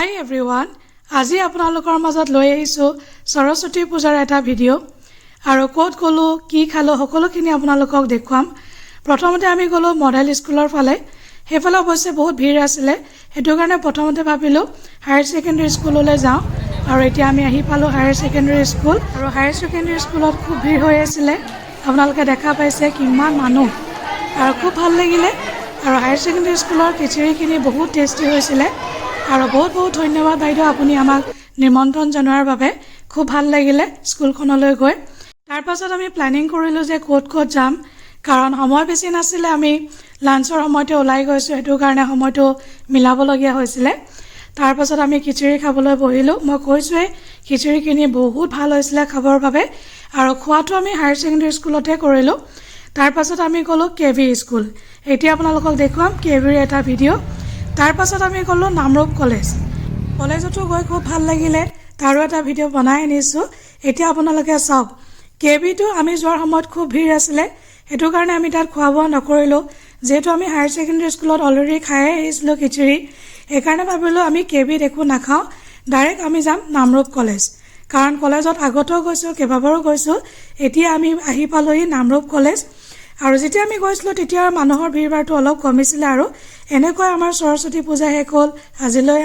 Hi everyone, আজি আপোনালোকৰ মাজত লৈ আহিছো সৰস্বতী পূজাৰ এটা ভিডিও আৰু কোড গলো কি খালো সকলোখিনি আপোনালোকক দেখুৱাম। প্ৰথমতে আমি গলো মডেল স্কুলৰ ফালে। হেফালে অৱশ্যে বহুত ভিৰ আছিল, হেতু কাৰণে প্ৰথমতে ভাবিলো হায়াৰ সেকেন্ডাৰী স্কুললৈ যাওঁ আৰু এতিয়া আমি আহি পালো হায়াৰ সেকেন্ডাৰী স্কুল আৰু হায়াৰ সেকেন্ডাৰী স্কুলত খুব ভিৰ হৈ আছিল। আপোনালোকে দেখা পাইছে কিমান মানুহ আৰু খুব ভাল লাগিলে আৰু হায়াৰ সেকেন্ডাৰী স্কুলৰ খিচিৰিখিনি বহুত টেষ্টি হৈছিল আৰু বহুত ধন্যবাদ বাইদেউ, আপুনি আমাক নিমন্ত্ৰণ জনোৱাৰ বাবে। খুব ভাল লাগিলে স্কুলখনলৈ গৈ। তাৰ পাছত আমি প্ল্যানিং কৰিলো যে ক'ত যাম, কাৰণ সময় বেছি নাছিল, আমি লাঞ্চৰ সময়তে ওলাই গৈছো, হেতু কাৰণে সময়টো মিলাবলগীয়া হৈছিল। তাৰ পাছত আমি খিচিৰি খাবলৈ বহিলো। মই কৈছোৱে খিচিৰিখিনি বহুত ভাল হৈছিল খাবৰ বাবে আৰু খোৱাটো আমি হায়াৰ সেকেন্ডাৰী স্কুলতে কৰিলো। তাৰ পাছত আমি গলো কেভি স্কুল। এতিয়া আপোনালোকক দেখুৱাম কেভিৰ এটা ভিডিও। তাৰ পাছত আমি গলো নামৰূপ কলেজতো গৈ খুব ভাল লাগিলে, তাৰো এটা ভিডিও বনাই আনিছো। এতিয়া আপোনালোকে চাওক, কেভিটো আমি যোৱাৰ সময়ত খুব ভিৰ আছিল, হেতু কাৰণে আমি তাত খোৱা বোৱা নকৰিলো, যেহেতু আমি হায়াৰ সেকেন্ডাৰী স্কুলত অলৰেডি খাই আহিছিলো খিচিৰি। সেইকাৰণে ভাবিলো আমি কেভিত একো নাখাওঁ, ডাইৰেক্ট আমি যাম নামৰূপ কলেজ, কাৰণ কলেজত আগতেও গৈছো, কেইবাবাৰো গৈছো। এতিয়া আমি আহি পালোহি নামৰূপ কলেজ আৰু যেতিয়া আমি গৈছিলো তেতিয়া মানুহৰ ভিৰ ভাৰটো অলপ কমিছিল আৰু এনেকৈ আমাৰ সৰস্বতী পূজা শেষ হ'ল আজিলৈ।